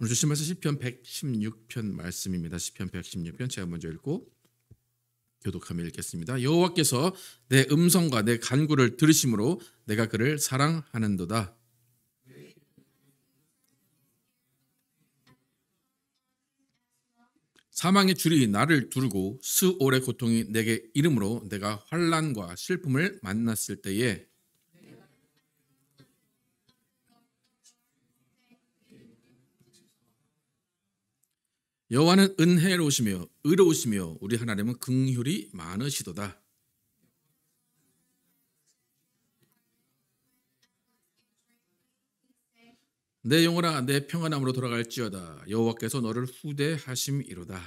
오늘 주신 말씀 시편 116편 말씀입니다. 시편 116편 제가 먼저 읽고 교독하며 읽겠습니다. 여호와께서 내 음성과 내 간구를 들으심으로 내가 그를 사랑하는도다. 사망의 줄이 나를 두르고 수올의 고통이 내게 이름으로 내가 환난과 슬픔을 만났을 때에 여호와는 은혜로우시며 의로우시며 우리 하나님은 긍휼이 많으시도다. 내 영혼아 내 평안함으로 돌아갈지어다. 여호와께서 너를 후대하심이로다.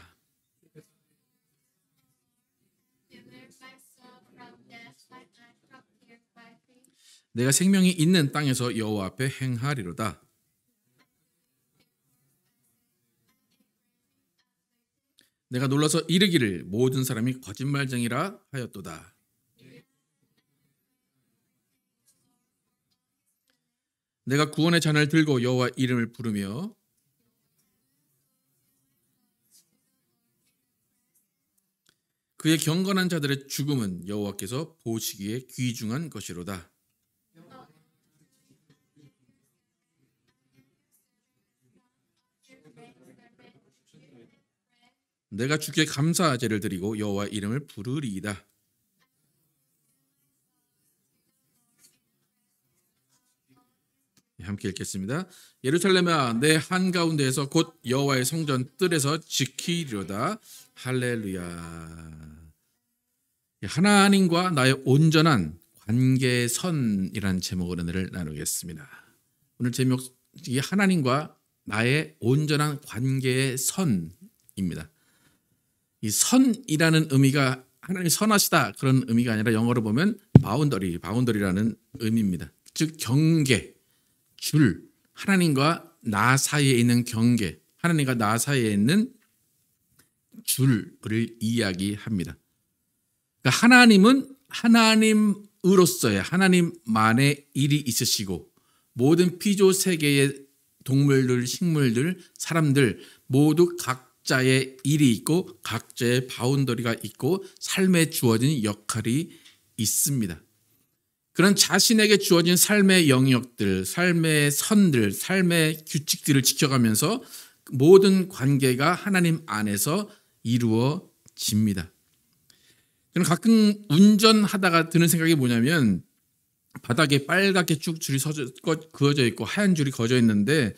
내가 생명이 있는 땅에서 여호와 앞에 행하리로다. 내가 놀라서 이르기를 모든 사람이 거짓말쟁이라 하였도다. 내가 구원의 잔을 들고 여호와 이름을 부르며 그의 경건한 자들의 죽음은 여호와께서 보시기에 귀중한 것이로다. 내가 주께 감사제를 드리고 여호와 이름을 부르리이다. 함께 읽겠습니다. 예루살렘아 내 한가운데에서 곧 여호와의 성전 뜰에서 지키리로다. 할렐루야. 하나님과 나의 온전한 관계의 선이라는 제목으로 은혜를 나누겠습니다. 오늘 제목이 하나님과 나의 온전한 관계의 선입니다. 이 선이라는 의미가 하나님이 선하시다 그런 의미가 아니라 영어로 보면 바운더리라는 의미입니다. 즉 경계, 줄, 하나님과 나 사이에 있는 경계, 하나님과 나 사이에 있는 줄을 이야기합니다. 그러니까 하나님은 하나님으로서의 하나님만의 일이 있으시고 모든 피조 세계의 동물들, 식물들, 사람들 모두 각자의 일이 있고 각자의 바운더리가 있고 삶에 주어진 역할이 있습니다. 그런 자신에게 주어진 삶의 영역들, 삶의 선들, 삶의 규칙들을 지켜가면서 모든 관계가 하나님 안에서 이루어집니다. 저는 가끔 운전하다가 드는 생각이 뭐냐면 바닥에 빨갛게 쭉 줄이 그어져 있고 하얀 줄이 그어져 있는데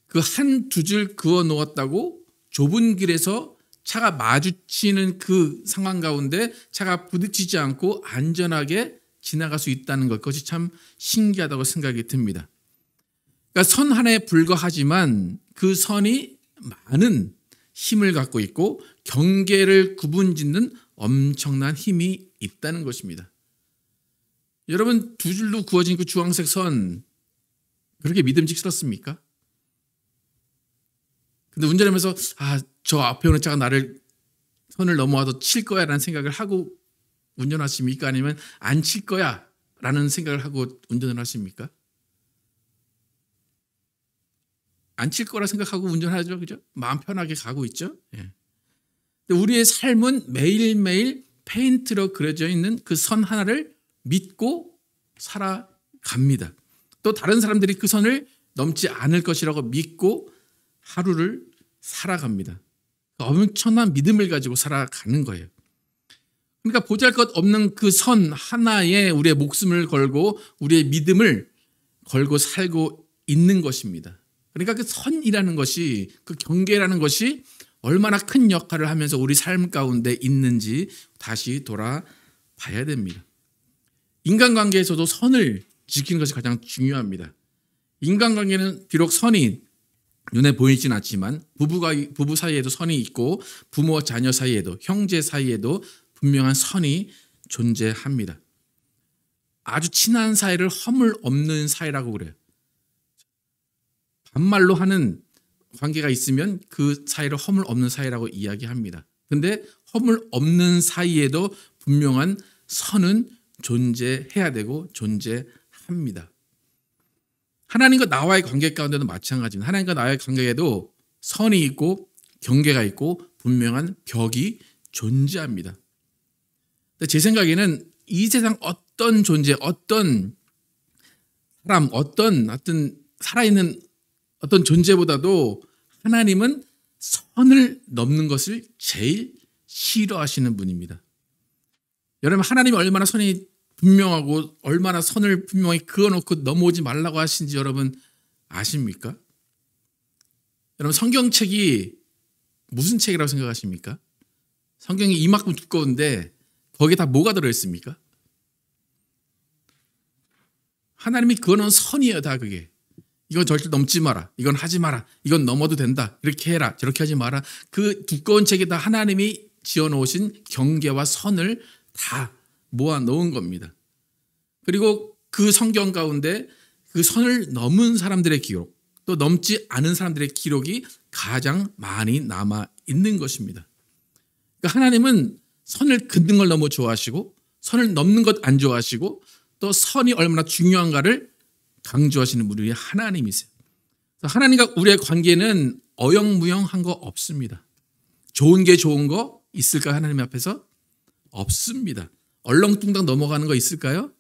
그 한 두 줄 그어 놓았다고 좁은 길에서 차가 마주치는 그 상황 가운데 차가 부딪히지 않고 안전하게 지나갈 수 있다는 것, 그것이 참 신기하다고 생각이 듭니다. 그러니까 선 하나에 불과하지만 그 선이 많은 힘을 갖고 있고 경계를 구분짓는 엄청난 힘이 있다는 것입니다. 여러분 두 줄로 그어진 그 주황색 선 그렇게 믿음직스럽습니까? 근데 운전하면서 저 앞에 오는 차가 나를 선을 넘어와도 칠 거야 라는 생각을 하고 운전하십니까? 아니면 안 칠 거야 라는 생각을 하고 운전을 하십니까? 안 칠 거라 생각하고 운전하죠. 그죠? 마음 편하게 가고 있죠. 예. 근데 우리의 삶은 매일매일 페인트로 그려져 있는 그 선 하나를 믿고 살아갑니다. 또 다른 사람들이 그 선을 넘지 않을 것이라고 믿고 하루를 살아갑니다. 엄청난 믿음을 가지고 살아가는 거예요. 그러니까 보잘것없는 그 선 하나에 우리의 목숨을 걸고 우리의 믿음을 걸고 살고 있는 것입니다. 그러니까 그 선이라는 것이 그 경계라는 것이 얼마나 큰 역할을 하면서 우리 삶 가운데 있는지 다시 돌아봐야 됩니다. 인간관계에서도 선을 지키는 것이 가장 중요합니다. 인간관계는 비록 선이 눈에 보이진 않지만 부부 사이에도 선이 있고 부모와 자녀 사이에도 형제 사이에도 분명한 선이 존재합니다. 아주 친한 사이를 허물 없는 사이라고 그래요. 반말로 하는 관계가 있으면 그 사이를 허물 없는 사이라고 이야기합니다. 그런데 허물 없는 사이에도 분명한 선은 존재해야 되고 존재합니다. 하나님과 나와의 관계 가운데도 마찬가지입니다. 하나님과 나의 관계에도 선이 있고 경계가 있고 분명한 벽이 존재합니다. 제 생각에는 이 세상 어떤 존재, 어떤 사람, 어떤 살아있는 어떤 존재보다도 하나님은 선을 넘는 것을 제일 싫어하시는 분입니다. 여러분, 하나님이 얼마나 선이 분명하고 얼마나 선을 분명히 그어놓고 넘어오지 말라고 하신지 여러분 아십니까? 여러분, 성경책이 무슨 책이라고 생각하십니까? 성경이 이만큼 두꺼운데 거기에 다 뭐가 들어있습니까? 하나님이 그어놓은 선이에요. 다 그게. 이건 절대 넘지 마라. 이건 하지 마라. 이건 넘어도 된다. 이렇게 해라. 저렇게 하지 마라. 그 두꺼운 책에 다 하나님이 지어놓으신 경계와 선을 다 모아놓은 겁니다. 그리고 그 성경 가운데 그 선을 넘은 사람들의 기록, 또 넘지 않은 사람들의 기록이 가장 많이 남아 있는 것입니다. 그러니까 하나님은 선을 긋는 걸 너무 좋아하시고 선을 넘는 것 안 좋아하시고 또 선이 얼마나 중요한가를 강조하시는 분이 하나님이세요. 하나님과 우리의 관계는 어영무영한 거 없습니다. 좋은 게 좋은 거 있을까요? 하나님 앞에서? 없습니다. 얼렁뚱땅 넘어가는 거 있을까요?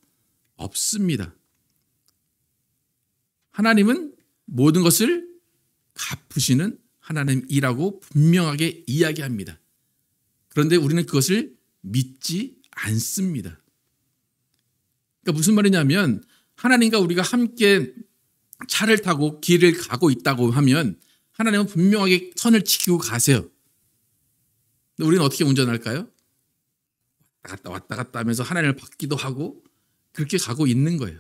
없습니다. 하나님은 모든 것을 갚으시는 하나님이라고 분명하게 이야기합니다. 그런데 우리는 그것을 믿지 않습니다. 그러니까 무슨 말이냐면 하나님과 우리가 함께 차를 타고 길을 가고 있다고 하면 하나님은 분명하게 선을 지키고 가세요. 근데 우리는 어떻게 운전할까요? 왔다 갔다 하면서 하나님을 받기도 하고 그렇게 가고 있는 거예요.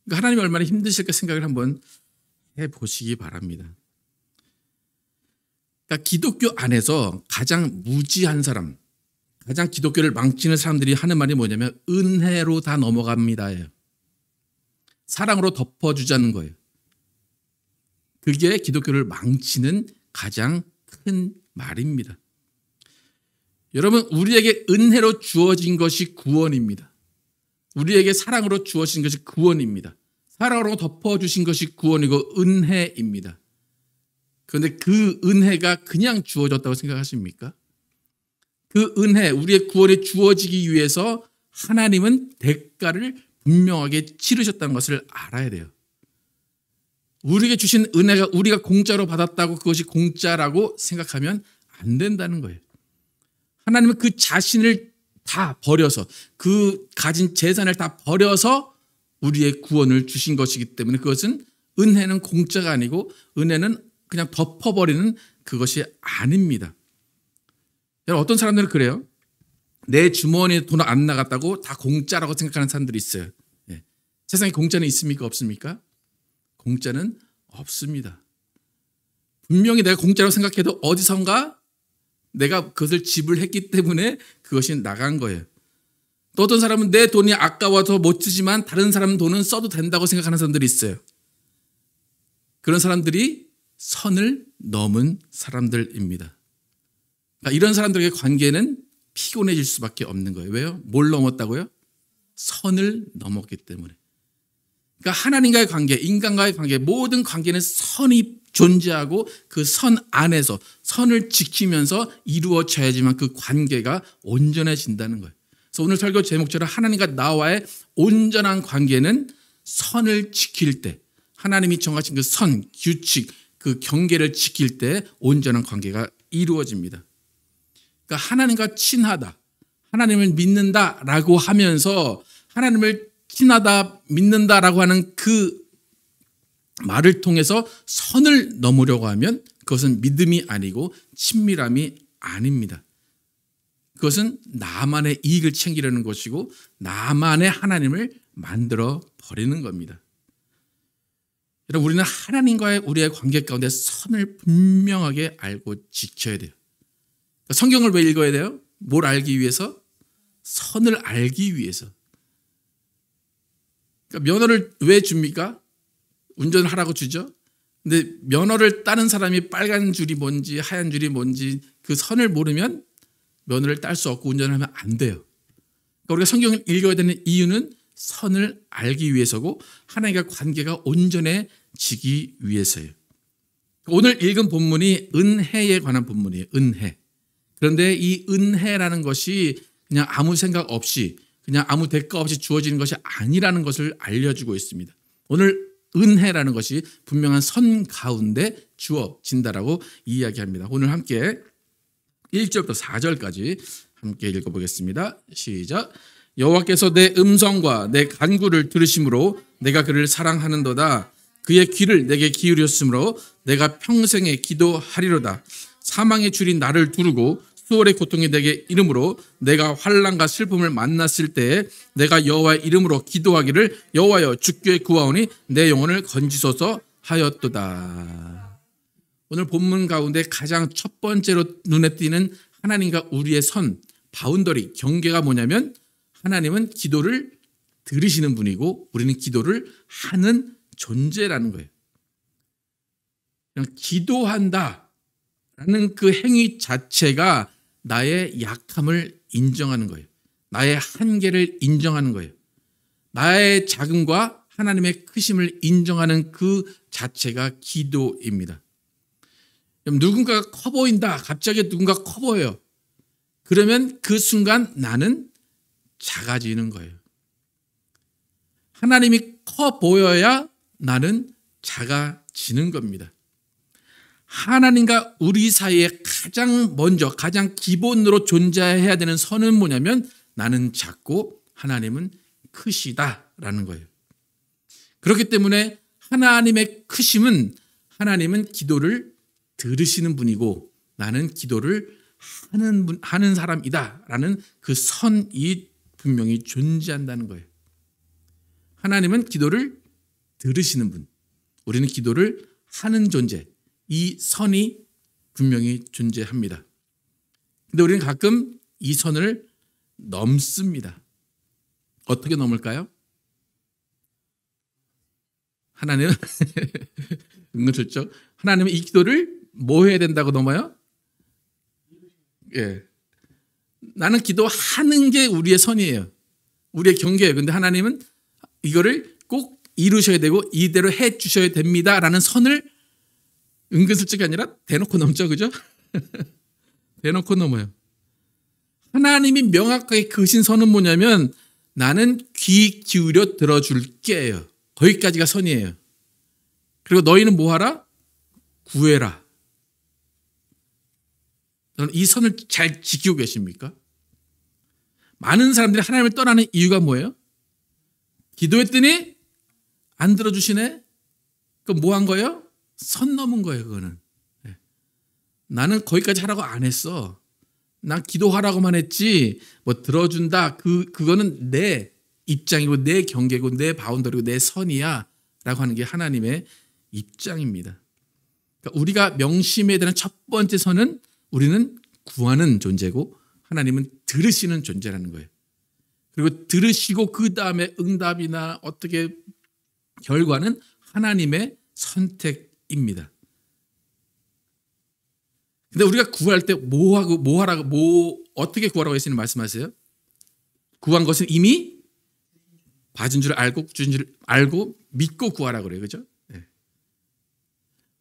그러니까 하나님이 얼마나 힘드실까 생각을 한번 해보시기 바랍니다. 그러니까 기독교 안에서 가장 무지한 사람, 가장 기독교를 망치는 사람들이 하는 말이 뭐냐면 은혜로 다 넘어갑니다예요. 사랑으로 덮어주자는 거예요. 그게 기독교를 망치는 가장 큰 말입니다. 여러분, 우리에게 은혜로 주어진 것이 구원입니다. 우리에게 사랑으로 주어진 것이 구원입니다. 사랑으로 덮어주신 것이 구원이고 은혜입니다. 그런데 그 은혜가 그냥 주어졌다고 생각하십니까? 그 은혜, 우리의 구원이 주어지기 위해서 하나님은 대가를 분명하게 치르셨다는 것을 알아야 돼요. 우리에게 주신 은혜가 우리가 공짜로 받았다고 그것이 공짜라고 생각하면 안 된다는 거예요. 하나님은 그 자신을 다 버려서 그 가진 재산을 다 버려서 우리의 구원을 주신 것이기 때문에 그것은 은혜는 공짜가 아니고 은혜는 그냥 덮어버리는 그것이 아닙니다. 어떤 사람들은 그래요. 내 주머니에 돈 안 나갔다고 다 공짜라고 생각하는 사람들이 있어요. 네. 세상에 공짜는 있습니까? 없습니까? 공짜는 없습니다. 분명히 내가 공짜라고 생각해도 어디선가 내가 그것을 지불했기 때문에 그것이 나간 거예요. 또 어떤 사람은 내 돈이 아까워서 못 쓰지만 다른 사람 돈은 써도 된다고 생각하는 사람들이 있어요. 그런 사람들이 선을 넘은 사람들입니다. 그러니까 이런 사람들에게 관계는 피곤해질 수밖에 없는 거예요. 왜요? 뭘 넘었다고요? 선을 넘었기 때문에. 그러니까 하나님과의 관계, 인간과의 관계, 모든 관계는 선이 존재하고 그 선 안에서 선을 지키면서 이루어져야지만 그 관계가 온전해진다는 거예요. 그래서 오늘 설교 제목처럼 하나님과 나와의 온전한 관계는 선을 지킬 때, 하나님이 정하신 그 선, 규칙, 그 경계를 지킬 때 온전한 관계가 이루어집니다. 그러니까 하나님과 친하다, 하나님을 믿는다라고 하면서 하나님을 친하다, 믿는다라고 하는 그 말을 통해서 선을 넘으려고 하면 그것은 믿음이 아니고 친밀함이 아닙니다. 그것은 나만의 이익을 챙기려는 것이고 나만의 하나님을 만들어 버리는 겁니다. 여러분, 우리는 하나님과의 우리의 관계 가운데 선을 분명하게 알고 지켜야 돼요. 성경을 왜 읽어야 돼요? 뭘 알기 위해서? 선을 알기 위해서. 그러니까 면허를 왜 줍니까? 운전을 하라고 주죠. 근데 면허를 따는 사람이 빨간 줄이 뭔지 하얀 줄이 뭔지 그 선을 모르면 면허를 딸 수 없고 운전을 하면 안 돼요. 그러니까 우리가 성경을 읽어야 되는 이유는 선을 알기 위해서고 하나님과 관계가 온전해지기 위해서예요. 오늘 읽은 본문이 은혜에 관한 본문이에요. 은혜. 그런데 이 은혜라는 것이 그냥 아무 생각 없이 그냥 아무 대가 없이 주어지는 것이 아니라는 것을 알려주고 있습니다. 오늘 은혜라는 것이 분명한 선 가운데 주어진다라고 이야기합니다. 오늘 함께 1절부터 4절까지 함께 읽어보겠습니다. 시작. 여호와께서 내 음성과 내 간구를 들으심으로 내가 그를 사랑하는도다. 그의 귀를 내게 기울였으므로 내가 평생에 기도하리로다. 사망의 줄이 나를 두르고 수월의 고통이 내게 이름으로 내가 환난과 슬픔을 만났을 때에 내가 여호와의 이름으로 기도하기를 여호와여 주께 구하오니 내 영혼을 건지소서 하였도다. 오늘 본문 가운데 가장 첫 번째로 눈에 띄는 하나님과 우리의 선, 바운더리, 경계가 뭐냐면 하나님은 기도를 들으시는 분이고 우리는 기도를 하는 존재라는 거예요. 그냥 기도한다라는 그 행위 자체가 나의 약함을 인정하는 거예요. 나의 한계를 인정하는 거예요. 나의 작음과 하나님의 크심을 인정하는 그 자체가 기도입니다. 누군가가 커 보인다. 갑자기 누군가가 커 보여요. 그러면 그 순간 나는 작아지는 거예요. 하나님이 커 보여야 나는 작아지는 겁니다. 하나님과 우리 사이에 가장 먼저 가장 기본으로 존재해야 되는 선은 뭐냐면 나는 작고 하나님은 크시다라는 거예요. 그렇기 때문에 하나님의 크심은 하나님은 기도를 들으시는 분이고 나는 기도를 하는 사람이다라는 그 선이 분명히 존재한다는 거예요. 하나님은 기도를 들으시는 분, 우리는 기도를 하는 존재, 이 선이 분명히 존재합니다. 근데 우리는 가끔 이 선을 넘습니다. 어떻게 넘을까요? 하나님은 은근슬쩍 하나님은 이 기도를 뭐 해야 된다고 넘어요? 예. 나는 기도하는 게 우리의 선이에요. 우리의 경계예요. 근데 하나님은 이거를 꼭 이루셔야 되고 이대로 해 주셔야 됩니다라는 선을 은근슬쩍이 아니라 대놓고 넘죠. 그죠? 대놓고 넘어요. 하나님이 명확하게 그으신 선은 뭐냐면 나는 귀 기울여 들어줄게요. 거기까지가 선이에요. 그리고 너희는 뭐 하라? 구해라. 이 선을 잘 지키고 계십니까? 많은 사람들이 하나님을 떠나는 이유가 뭐예요? 기도했더니 안 들어주시네? 그럼 뭐 한 거예요? 선 넘은 거예요, 그거는. 나는 거기까지 하라고 안 했어. 난 기도하라고만 했지, 뭐 들어준다. 그거는 내 입장이고, 내 경계고, 내 바운더리고, 내 선이야. 라고 하는 게 하나님의 입장입니다. 그러니까 우리가 명심해야 되는 첫 번째 선은 우리는 구하는 존재고, 하나님은 들으시는 존재라는 거예요. 그리고 들으시고, 그 다음에 응답이나 어떻게 결과는 하나님의 선택입니다. 근데 우리가 구할 때 어떻게 구하라고 예수님 말씀하세요? 구한 것은 이미 받은 줄 알고 주신 줄 알고 믿고 구하라고 그래요. 그죠? 네.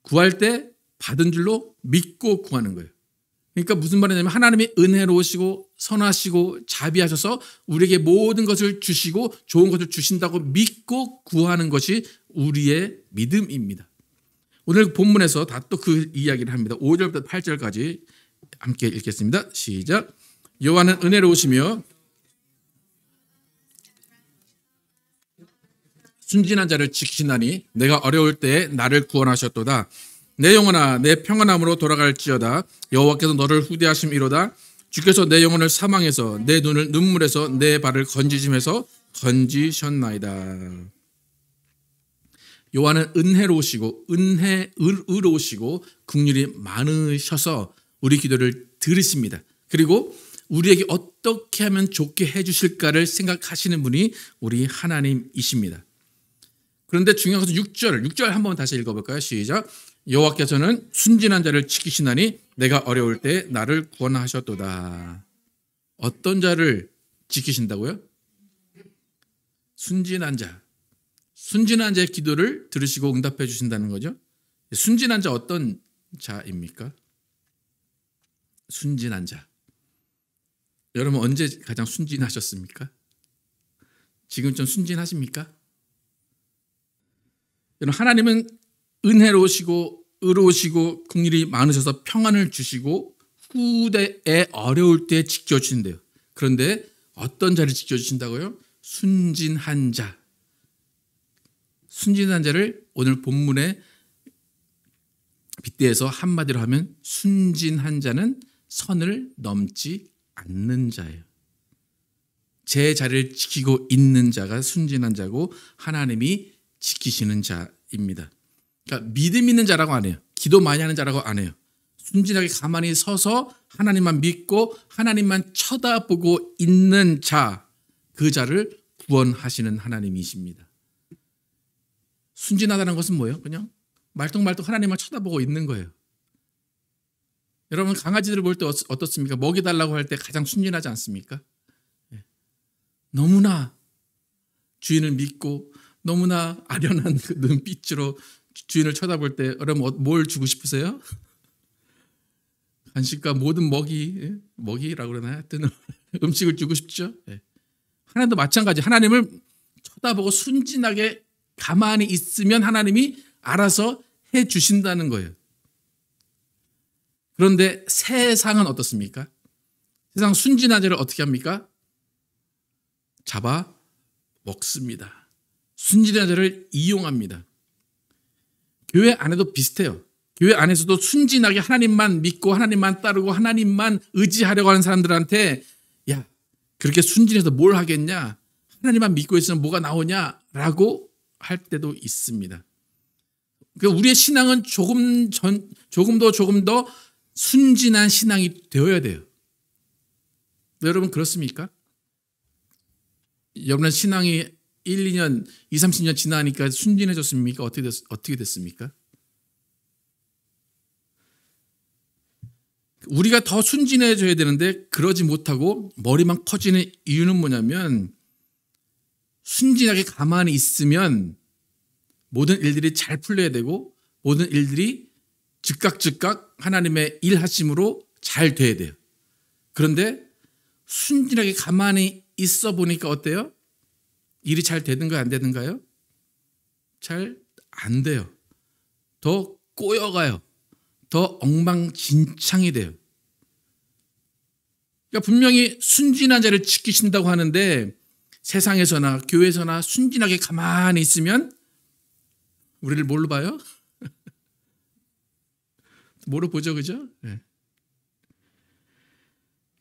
구할 때 받은 줄로 믿고 구하는 거예요. 그러니까 무슨 말이냐면 하나님이 은혜로우시고 선하시고 자비하셔서 우리에게 모든 것을 주시고 좋은 것을 주신다고 믿고 구하는 것이 우리의 믿음입니다. 오늘 본문에서 다 또 그 이야기를 합니다. 5절부터 8절까지 함께 읽겠습니다. 시작. 여호와는 은혜로우시며 순진한 자를 지키시나니 내가 어려울 때에 나를 구원하셨도다. 내 영혼아 내 평안함으로 돌아갈지어다. 여호와께서 너를 후대하심이로다. 주께서 내 영혼을 사망에서 내 눈을 눈물에서 내 발을 건지심에서 건지셨나이다. 여호와는 은혜로우시고 의로우시고 긍휼이 많으셔서 우리 기도를 들으십니다. 그리고 우리에게 어떻게 하면 좋게 해주실까를 생각하시는 분이 우리 하나님이십니다. 그런데 중요한 것은 6절 한번 다시 읽어볼까요? 시작. 여호와께서는 순진한 자를 지키시나니 내가 어려울 때 나를 구원하셨도다. 어떤 자를 지키신다고요? 순진한 자. 순진한 자의 기도를 들으시고 응답해 주신다는 거죠. 순진한 자 어떤 자입니까? 순진한 자. 여러분 언제 가장 순진하셨습니까? 지금 좀 순진하십니까? 여러분 하나님은 은혜로우시고 의로우시고 긍휼이 많으셔서 평안을 주시고 후대에 어려울 때 지켜주신대요. 그런데 어떤 자를 지켜주신다고요? 순진한 자. 순진한 자를 오늘 본문에 빗대서 한마디로 하면 순진한 자는 선을 넘지 않는 자예요. 제 자리를 지키고 있는 자가 순진한 자고 하나님이 지키시는 자입니다. 그러니까 믿음 있는 자라고 안 해요. 기도 많이 하는 자라고 안 해요. 순진하게 가만히 서서 하나님만 믿고 하나님만 쳐다보고 있는 자, 그 자를 구원하시는 하나님이십니다. 순진하다는 것은 뭐예요? 그냥 말똥말똥 하나님만 쳐다보고 있는 거예요. 여러분 강아지들을 볼 때 어떻습니까? 먹이 달라고 할 때 가장 순진하지 않습니까? 너무나 주인을 믿고 너무나 아련한 그 눈빛으로 주인을 쳐다볼 때 여러분 뭘 주고 싶으세요? 간식과 모든 먹이라고 그러나 하여튼 음식을 주고 싶죠. 하나님도 마찬가지. 하나님을 쳐다보고 순진하게 가만히 있으면 하나님이 알아서 해 주신다는 거예요. 그런데 세상은 어떻습니까? 세상 순진한 자를 어떻게 합니까? 잡아 먹습니다. 순진한 자를 이용합니다. 교회 안에도 비슷해요. 교회 안에서도 순진하게 하나님만 믿고 하나님만 따르고 하나님만 의지하려고 하는 사람들한테 야, 그렇게 순진해서 뭘 하겠냐? 하나님만 믿고 있으면 뭐가 나오냐라고 할 때도 있습니다. 그러니까 우리의 신앙은 조금 더 순진한 신앙이 되어야 돼요. 여러분 그렇습니까? 여러분의 신앙이 1, 2년, 2, 30년 지나니까 순진해졌습니까? 어떻게 됐습니까? 우리가 더 순진해져야 되는데 그러지 못하고 머리만 커지는 이유는 뭐냐면 순진하게 가만히 있으면 모든 일들이 잘 풀려야 되고 모든 일들이 즉각 하나님의 일하심으로 잘 돼야 돼요. 그런데 순진하게 가만히 있어 보니까 어때요? 일이 잘 되는가요? 안 되는가요? 잘 안 돼요. 더 꼬여가요. 더 엉망진창이 돼요. 그러니까 분명히 순진한 자를 지키신다고 하는데 세상에서나 교회에서나 순진하게 가만히 있으면 우리를 뭘로 봐요? 뭐로 보죠, 그죠? 네.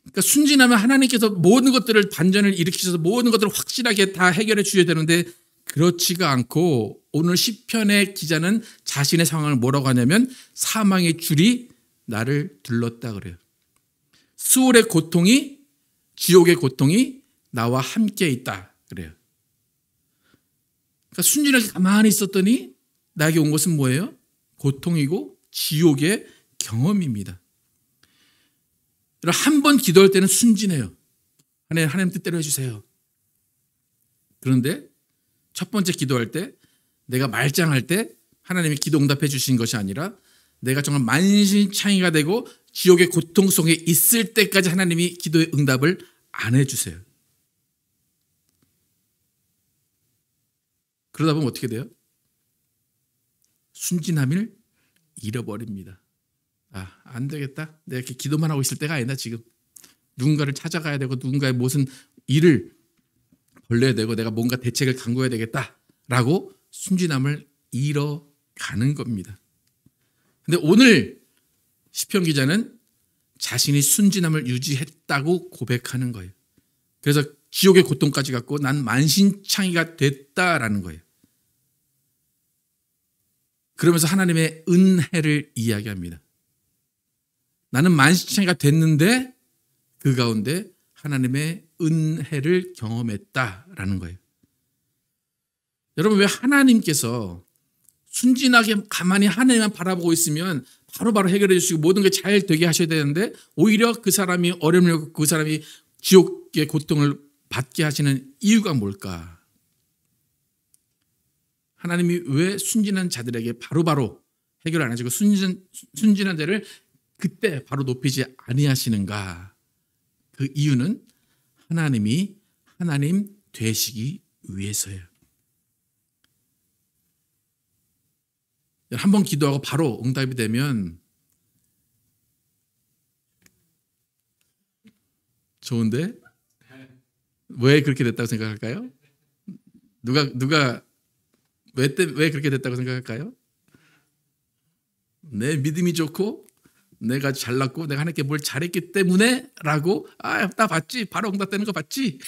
그러니까 순진하면 하나님께서 모든 것들을 반전을 일으키셔서 모든 것들을 확실하게 다 해결해 주셔야 되는데 그렇지가 않고 오늘 시편의 기자는 자신의 상황을 뭐라고 하냐면 사망의 줄이 나를 둘렀다 그래요. 수월의 고통이 지옥의 고통이 나와 함께 있다 그래요. 그러니까 순진하게 가만히 있었더니 나에게 온 것은 뭐예요? 고통이고 지옥의 경험입니다. 한 번 기도할 때는 순진해요. 하나님 뜻대로 해주세요. 그런데 첫 번째 기도할 때 내가 말짱할 때 하나님이 기도 응답해 주신 것이 아니라 내가 정말 만신창이가 되고 지옥의 고통 속에 있을 때까지 하나님이 기도의 응답을 안 해주세요. 그러다 보면 어떻게 돼요? 순진함을 잃어버립니다. 안 되겠다. 내가 이렇게 기도만 하고 있을 때가 아니다. 지금 누군가를 찾아가야 되고 누군가의 무슨 일을 벌려야 되고 내가 뭔가 대책을 강구해야 되겠다라고 순진함을 잃어가는 겁니다. 근데 오늘 시편 기자는 자신이 순진함을 유지했다고 고백하는 거예요. 그래서 지옥의 고통까지 갖고 난 만신창이가 됐다라는 거예요. 그러면서 하나님의 은혜를 이야기합니다. 나는 만신창이가 됐는데 그 가운데 하나님의 은혜를 경험했다라는 거예요. 여러분 왜 하나님께서 순진하게 가만히 하나님만 바라보고 있으면 바로바로 해결해 주시고 모든 게 잘 되게 하셔야 되는데 오히려 그 사람이 어려움을 겪고 그 사람이 지옥의 고통을 받게 하시는 이유가 뭘까? 하나님이 왜 순진한 자들에게 바로바로 해결 안 하시고 순진한 자를 그때 바로 높이지 아니하시는가? 그 이유는 하나님이 하나님 되시기 위해서예요. 한번 기도하고 바로 응답이 되면 좋은데 왜 그렇게 됐다고 생각할까요? 누가 왜 그렇게 됐다고 생각할까요? 내 믿음이 좋고 내가 잘났고 내가 하나님께 뭘 잘했기 때문에 라고 나 봤지? 바로 응답되는 거 봤지?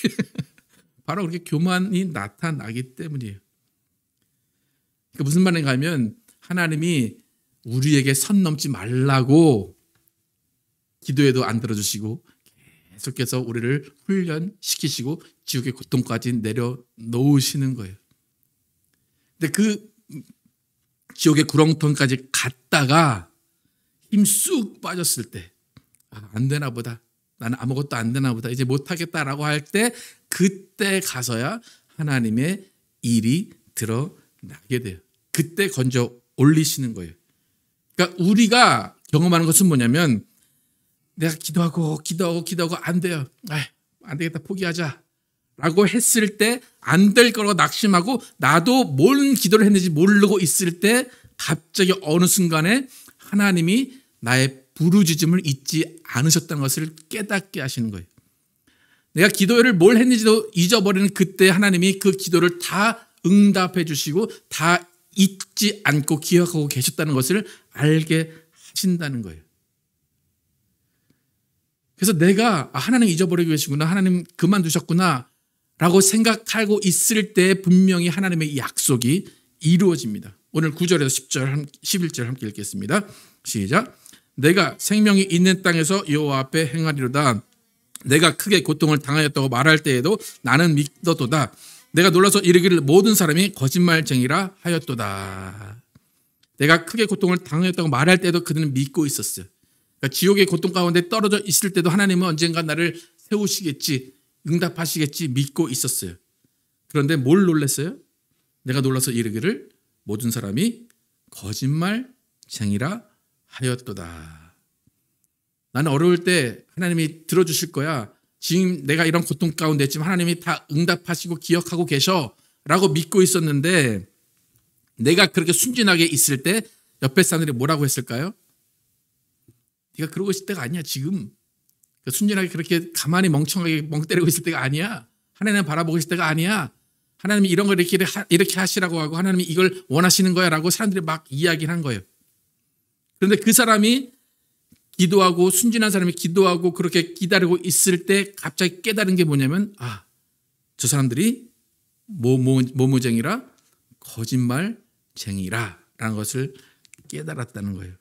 바로 그렇게 교만이 나타나기 때문이에요. 그러니까 무슨 말인가 하면 하나님이 우리에게 선 넘지 말라고 기도해도 안 들어주시고 계속해서 우리를 훈련시키시고 지옥의 고통까지 내려놓으시는 거예요. 근데 그 지옥의 구렁텅이까지 갔다가 힘 쑥 빠졌을 때 안 되나 보다. 나는 아무것도 안 되나 보다. 이제 못하겠다라고 할 때 그때 가서야 하나님의 일이 드러나게 돼요. 그때 건져 올리시는 거예요. 그러니까 우리가 경험하는 것은 뭐냐면 내가 기도하고 안 돼요. 안 되겠다 포기하자 라고 했을 때 안 될 거라고 낙심하고 나도 뭔 기도를 했는지 모르고 있을 때 갑자기 어느 순간에 하나님이 나의 부르짖음을 잊지 않으셨다는 것을 깨닫게 하시는 거예요. 내가 기도를 뭘 했는지도 잊어버리는 그때 하나님이 그 기도를 다 응답해 주시고 다 잊지 않고 기억하고 계셨다는 것을 알게 하신다는 거예요. 그래서 내가 하나님 잊어버리고 계시구나, 하나님 그만두셨구나 라고 생각하고 있을 때 분명히 하나님의 약속이 이루어집니다. 오늘 9절에서 10절, 11절 함께 읽겠습니다. 시작. 내가 생명이 있는 땅에서 여호와 앞에 행하리로다. 내가 크게 고통을 당하였다고 말할 때에도 나는 믿었도다. 내가 놀라서 이르기를 모든 사람이 거짓말쟁이라 하였도다. 내가 크게 고통을 당하였다고 말할 때도 그들은 믿고 있었어요. 그러니까 지옥의 고통 가운데 떨어져 있을 때도 하나님은 언젠가 나를 세우시겠지, 응답하시겠지 믿고 있었어요. 그런데 뭘 놀랐어요? 내가 놀라서 이르기를 모든 사람이 거짓말쟁이라 하였도다. 나는 어려울 때 하나님이 들어주실 거야. 지금 내가 이런 고통 가운데 있지만 하나님이 다 응답하시고 기억하고 계셔 라고 믿고 있었는데 내가 그렇게 순진하게 있을 때 옆에 사람들이 뭐라고 했을까요? 네가 그러고 있을 때가 아니야 지금. 순진하게 그렇게 가만히 멍청하게 멍 때리고 있을 때가 아니야. 하나님 바라보고 있을 때가 아니야. 하나님이 이런 걸 이렇게 하시라고 하고 하나님이 이걸 원하시는 거야 라고 사람들이 막 이야기를 한 거예요. 그런데 그 사람이 기도하고 순진한 사람이 기도하고 그렇게 기다리고 있을 때 갑자기 깨달은 게 뭐냐면 저 사람들이 모모쟁이라 거짓말쟁이라 라는 것을 깨달았다는 거예요.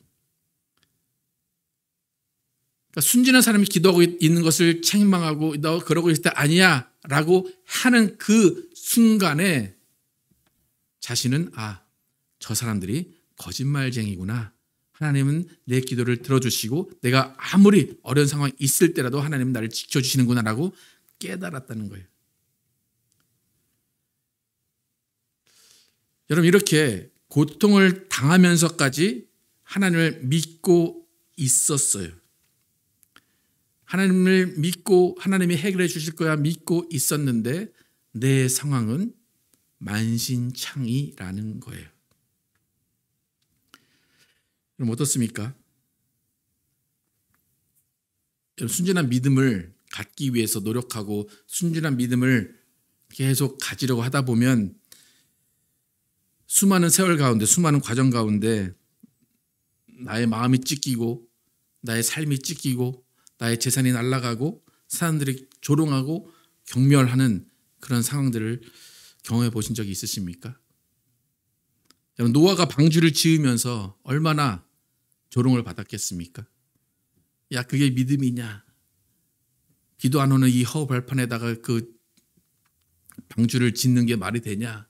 그러니까 순진한 사람이 기도하고 있는 것을 책망하고 너 그러고 있을 때 아니야 라고 하는 그 순간에 자신은 저 사람들이 거짓말쟁이구나. 하나님은 내 기도를 들어주시고 내가 아무리 어려운 상황이 있을 때라도 하나님은 나를 지켜주시는구나 라고 깨달았다는 거예요. 여러분 이렇게 고통을 당하면서까지 하나님을 믿고 있었어요. 하나님을 믿고 하나님이 해결해 주실 거야 믿고 있었는데 내 상황은 만신창이라는 거예요. 그럼 어떻습니까? 순진한 믿음을 갖기 위해서 노력하고 순진한 믿음을 계속 가지려고 하다 보면 수많은 세월 가운데 수많은 과정 가운데 나의 마음이 찢기고 나의 삶이 찢기고 나의 재산이 날아가고 사람들이 조롱하고 경멸하는 그런 상황들을 경험해 보신 적이 있으십니까? 노아가 방주를 지으면서 얼마나 조롱을 받았겠습니까? 야 그게 믿음이냐? 비도 안 오는 이 허허 발판에다가 그 방주를 짓는 게 말이 되냐?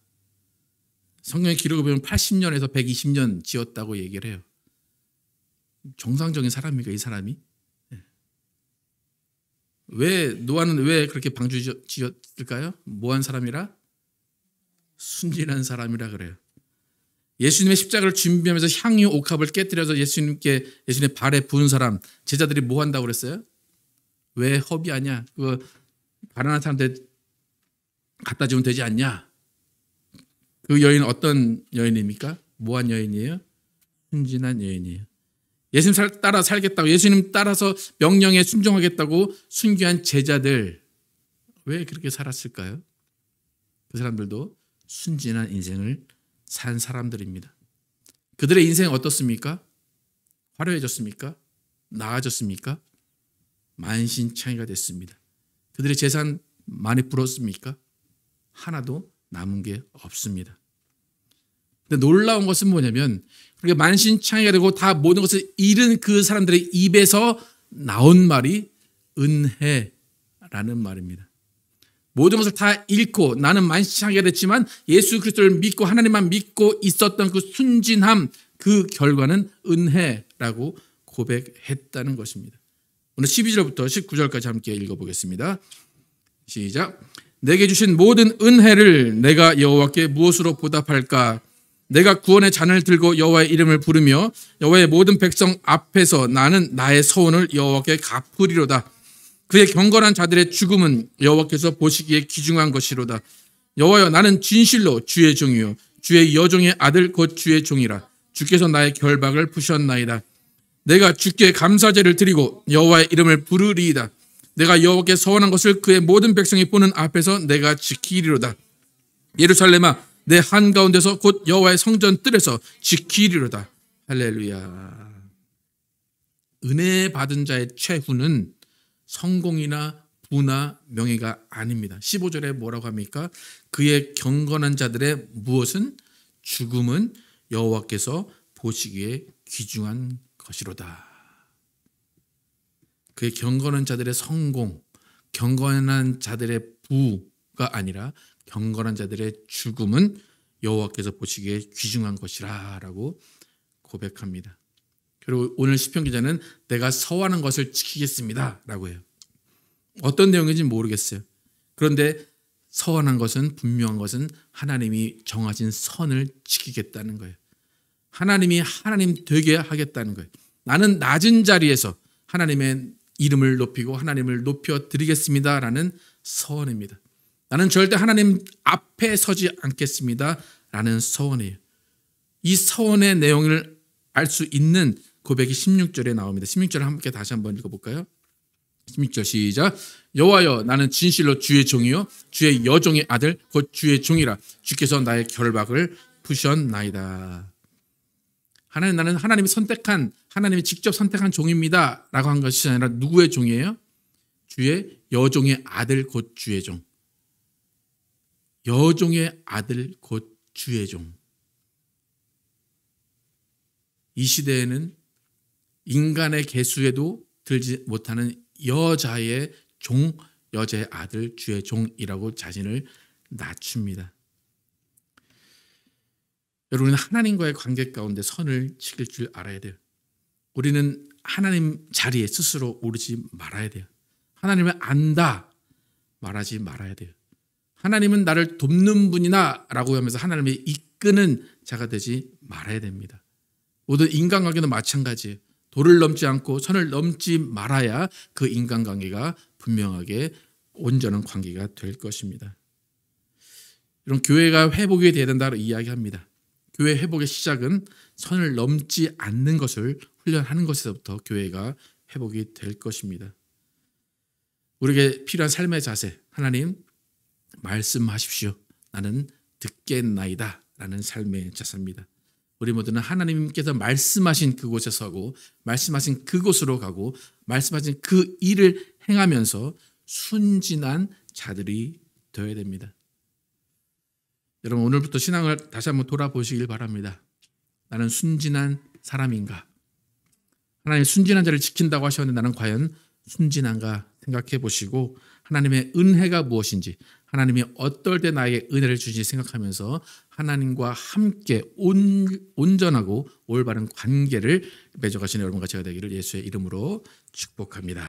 성경의 기록을 보면 80년에서 120년 지었다고 얘기를 해요. 정상적인 사람입니까 이 사람이? 노아는 왜 그렇게 방주 지었을까요? 뭐한 사람이라? 순진한 사람이라 그래요. 예수님의 십자가를 준비하면서 향유 옥합을 깨뜨려서 예수님의 발에 부은 사람, 제자들이 뭐 한다고 그랬어요? 왜 허비하냐? 그거 가난한 사람들 갖다 주면 되지 않냐? 그 여인은 어떤 여인입니까? 뭐한 여인이에요? 순진한 여인이에요. 예수님 따라 살겠다고, 예수님 따라서 명령에 순종하겠다고 순교한 제자들, 왜 그렇게 살았을까요? 그 사람들도 순진한 인생을 산 사람들입니다. 그들의 인생은 어떻습니까? 화려해졌습니까? 나아졌습니까? 만신창이가 됐습니다. 그들의 재산 많이 불었습니까? 하나도 남은 게 없습니다. 근데 놀라운 것은 뭐냐면, 그렇게 만신창이가 되고 다 모든 것을 잃은 그 사람들의 입에서 나온 말이 은혜라는 말입니다. 모든 것을 다 잃고 나는 만신창이가 됐지만 예수 그리스도를 믿고 하나님만 믿고 있었던 그 순진함, 그 결과는 은혜라고 고백했다는 것입니다. 오늘 12절부터 19절까지 함께 읽어보겠습니다. 시작. 내게 주신 모든 은혜를 내가 여호와께 무엇으로 보답할까? 내가 구원의 잔을 들고 여호와의 이름을 부르며 여호와의 모든 백성 앞에서 나는 나의 서원을 여호와께 갚으리로다. 그의 경건한 자들의 죽음은 여호와께서 보시기에 귀중한 것이로다. 여호와여, 나는 진실로 주의 종이요 주의 여종의 아들 곧 주의 종이라. 주께서 나의 결박을 푸셨나이다. 내가 주께 감사제를 드리고 여호와의 이름을 부르리이다. 내가 여호와께 서원한 것을 그의 모든 백성이 보는 앞에서 내가 지키리로다. 예루살렘아, 내 한가운데서 곧 여호와의 성전 뜰에서 지키리로다. 할렐루야. 은혜 받은 자의 최후는 성공이나 부나 명예가 아닙니다. 15절에 뭐라고 합니까? 그의 경건한 자들의 무엇은? 죽음은 여호와께서 보시기에 귀중한 것이로다. 그의 경건한 자들의 성공, 경건한 자들의 부가 아니라 경건한 자들의 죽음은 여호와께서 보시기에 귀중한 것이라고 고백합니다. 그리고 오늘 시편 기자는 내가 서원한 것을 지키겠습니다 라고 해요. 어떤 내용인지 모르겠어요. 그런데 서원한 것은, 분명한 것은 하나님이 정하신 선을 지키겠다는 거예요. 하나님이 하나님 되게 하겠다는 거예요. 나는 낮은 자리에서 하나님의 이름을 높이고 하나님을 높여드리겠습니다 라는 서원입니다. 나는 절대 하나님 앞에 서지 않겠습니다 라는 서원이에요. 이 서원의 내용을 알 수 있는 고백이 16절에 나옵니다. 16절을 함께 다시 한번 읽어볼까요? 16절 시작. 여호와여, 나는 진실로 주의 종이요 주의 여종의 아들 곧 주의 종이라. 주께서 나의 결박을 푸셨나이다. 나는 하나님이 선택한, 하나님이 직접 선택한 종입니다 라고 한 것이 아니라 누구의 종이에요? 주의 여종의 아들 곧 주의 종. 여종의 아들 곧 주의 종. 이 시대에는 인간의 계수에도 들지 못하는 여자의 종, 여자의 아들, 주의 종이라고 자신을 낮춥니다. 여러분은 하나님과의 관계 가운데 선을 지킬 줄 알아야 돼요. 우리는 하나님 자리에 스스로 오르지 말아야 돼요. 하나님을 안다 말하지 말아야 돼요. 하나님은 나를 돕는 분이나 라고 하면서 하나님을 이끄는 자가 되지 말아야 됩니다. 모든 인간관계도 마찬가지예요. 도를 넘지 않고 선을 넘지 말아야 그 인간관계가 분명하게 온전한 관계가 될 것입니다. 이런 교회가 회복이 돼야 된다고 이야기합니다. 교회 회복의 시작은 선을 넘지 않는 것을 훈련하는 것에서부터 교회가 회복이 될 것입니다. 우리에게 필요한 삶의 자세, 하나님 말씀하십시오. 나는 듣겠나이다 라는 삶의 자세입니다. 우리 모두는 하나님께서 말씀하신 그곳에 서고 말씀하신 그곳으로 가고 말씀하신 그 일을 행하면서 순진한 자들이 되어야 됩니다. 여러분, 오늘부터 신앙을 다시 한번 돌아보시길 바랍니다. 나는 순진한 사람인가? 하나님 순진한 자를 지킨다고 하셨는데 나는 과연 순진한가 생각해 보시고 하나님의 은혜가 무엇인지, 하나님이 어떨 때 나에게 은혜를 주시는지 생각하면서 하나님과 함께 온전하고 올바른 관계를 맺어가시는 여러분과 제가 되기를 예수의 이름으로 축복합니다.